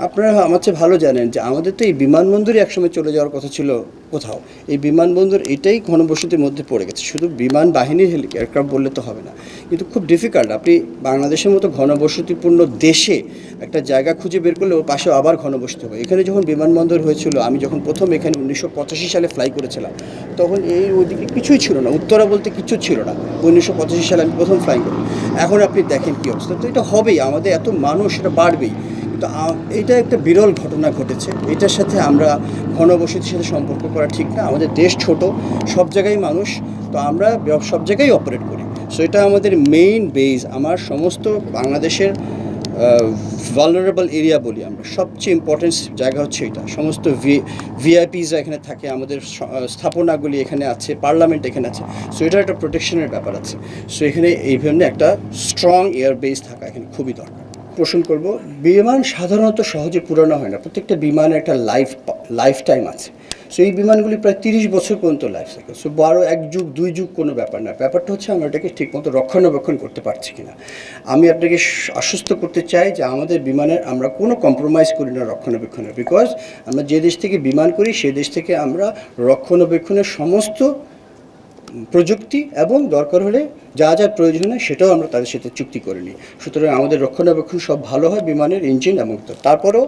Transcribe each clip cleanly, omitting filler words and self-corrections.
আপনারা আমার চেয়ে ভালো জানেন যে আমাদের তো এই বিমানবন্দরই একসময় চলে যাওয়ার কথা ছিল কোথাও। এই বিমানবন্দর এটাই ঘনবসতির মধ্যে পড়ে গেছে। শুধু বিমান বাহিনীর এয়ারক্রাফট বললে তো হবে না। কিন্তু খুব ডিফিকাল্ট, আপনি বাংলাদেশের মতো ঘনবসতিপূর্ণ দেশে একটা জায়গা খুঁজে বের করলে ওর পাশে আবার ঘনবসতি হবে। এখানে যখন বিমানবন্দর হয়েছিল, আমি যখন প্রথম এখানে 1985 সালে ফ্লাই করেছিলাম, তখন এই ওইদিকে কিছুই ছিল না, উত্তরা বলতে কিছু ছিল না। 1985 সালে আমি প্রথম ফ্লাই করি। এখন আপনি দেখেন কী অবস্থা। তো এটা হবেই, আমাদের এত মানুষ, এটা বাড়বেই। তো এটা একটা বিরল ঘটনা ঘটেছে। এটার সাথে আমরা ঘনবসতির সাথে সম্পর্ক করা ঠিক না। আমাদের দেশ ছোট, সব জায়গায় মানুষ, তো আমরা সব জায়গায় অপারেট করি। সো এটা আমাদের মেইন বেস। আমার সমস্ত বাংলাদেশের ভালনারেবল এরিয়া বলি আমরা, সবচেয়ে ইম্পর্টেন্ট জায়গা হচ্ছে এটা। সমস্ত ভিআইপিসরা এখানে থাকে, আমাদের স্থাপনাগুলি এখানে আছে, পার্লামেন্ট এখানে আছে। সো এটার একটা প্রোটেকশনের ব্যাপার আছে। সো এখানে এই ধরনের একটা স্ট্রং এয়ার বেস থাকা এখানে খুবই দরকার। পোষণ করব, বিমান সাধারণত সহজে পুরানো হয় না। প্রত্যেকটা বিমানের একটা লাইফ টাইম আছে। সো এই বিমানগুলি প্রায় 30 বছর পর্যন্ত লাইফ সাইকেল। সো 1 যুগ 2 যুগ কোনো ব্যাপার না। ব্যাপারটা হচ্ছে আমরা এটাকে ঠিকমতো রক্ষণাবেক্ষণ করতে পারছি কিনা। আমি আপনাকে আশ্বস্ত করতে চাই যে আমাদের বিমানের আমরা কোনো কম্প্রোমাইজ করি না রক্ষণাবেক্ষণের। বিকজ আমরা যে দেশ থেকে বিমান করি সেই দেশ থেকে আমরা রক্ষণাবেক্ষণের সমস্ত প্রযুক্তি এবং দরকার হলে যা যা প্রয়োজন হয় সেটাও আমরা তাদের সাথে চুক্তি করে নিই। সুতরাং আমাদের রক্ষণাবেক্ষণ সব ভালো হয় বিমানের ইঞ্জিন এবং তারপরেও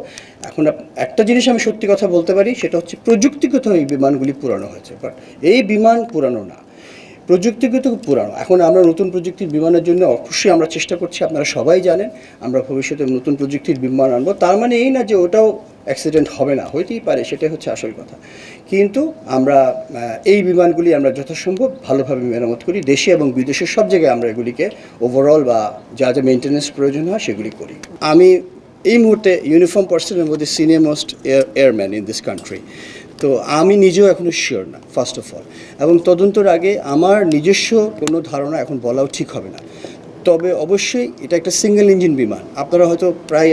এখন একটা জিনিস আমি সত্যি কথা বলতে পারি, সেটা হচ্ছে প্রযুক্তিগত এই বিমানগুলি পুরানো হয়েছে, বাট এই বিমান পুরানো না, প্রযুক্তিগত পুরানো। এখন আমরা নতুন প্রযুক্তির বিমানের জন্য অবশ্যই আমরা চেষ্টা করছি, আপনারা সবাই জানেন আমরা ভবিষ্যতে নতুন প্রযুক্তির বিমান আনবো। তার মানে এই না যে ওটাও অ্যাক্সিডেন্ট হবে না, হইতেই পারে, সেটাই হচ্ছে আসল কথা। কিন্তু আমরা এই বিমানগুলি আমরা যথাসম্ভব ভালোভাবে মেরামত করি, দেশে এবং বিদেশের সব জায়গায় আমরা এগুলিকে ওভারঅল বা যা যা মেনটেন্যান্স প্রয়োজন হয় সেগুলি করি। আমি এই মুহূর্তে ইউনিফর্ম পার্সনের মধ্যে senior most airman in this country. তো আমি নিজেও এখনও শিওর না, ফার্স্ট অফ অল, এবং তদন্তের আগে আমার নিজস্ব কোনো ধারণা এখন বলাও ঠিক হবে না। তবে অবশ্যই এটা একটা সিঙ্গেল ইঞ্জিন বিমান। আপনারা হয়তো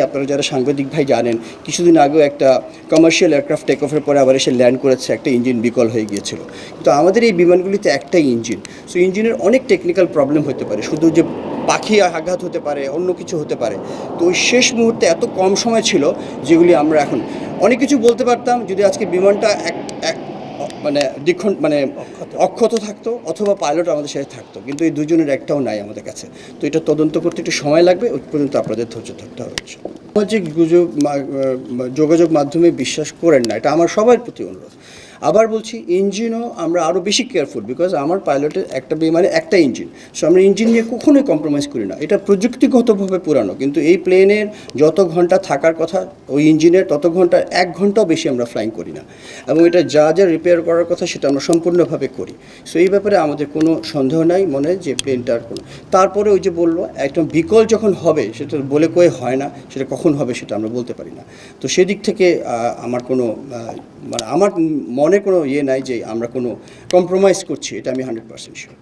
আপনারা যারা সাংবাদিক ভাই জানেন, কিছুদিন আগেও একটা কমার্শিয়াল এয়ারক্রাফট টেক অফের পরে আবার এসে ল্যান্ড করেছে, একটা ইঞ্জিন বিকল হয়ে গিয়েছিল। কিন্তু আমাদের এই বিমানগুলিতে একটাই ইঞ্জিন। সো ইঞ্জিনের অনেক টেকনিক্যাল প্রবলেম হতে পারে, শুধু যে পাখি আঘাত হতে পারে, অন্য কিছু হতে পারে। তো ওই শেষ মুহূর্তে এত কম সময় ছিল যেগুলি আমরা এখন অনেক কিছু বলতে পারতাম যদি আজকে বিমানটা মানে মানে অক্ষত থাকতো অথবা পাইলট আমাদের সাথে থাকতো, কিন্তু এই দুজনের একটাও নাই আমাদের কাছে। তো এটা তদন্ত করতে একটু সময় লাগবে, ওই পর্যন্ত আপনাদের ধৈর্য ধরতে হবে। সামাজিক যোগাযোগ মাধ্যমে বিশ্বাস করেন না, এটা আমার সবার প্রতি অনুরোধ। আবার বলছি, ইঞ্জিনও আমরা আরও বেশি কেয়ারফুল, বিকজ আমার পাইলটের একটা বিমানে একটা ইঞ্জিন। সো আমরা ইঞ্জিন নিয়ে কখনোই কম্প্রোমাইজ করি না। এটা প্রযুক্তিগতভাবে পুরানো, কিন্তু এই প্লেনের যত ঘন্টা থাকার কথা ওই ইঞ্জিনের তত ঘন্টা, 1 ঘন্টাও বেশি আমরা ফ্লাইং করি না। এবং এটা যা যা রিপেয়ার করার কথা সেটা আমরা সম্পূর্ণভাবে করি। সো এই ব্যাপারে আমাদের কোনো সন্দেহ নাই মনে যে প্লেনটার কোনো। তারপরে ওই যে বললো একদম বিকল যখন হবে সেটা বলে কয়ে হয় না, সেটা কখন হবে সেটা আমরা বলতে পারি না। তো সেদিক থেকে আমার কোনো মানে আমার মনে কোনো ইয়ে নাই যে আমরা কোনো কম্প্রোমাইজ করছি, এটা আমি 100% শিওর।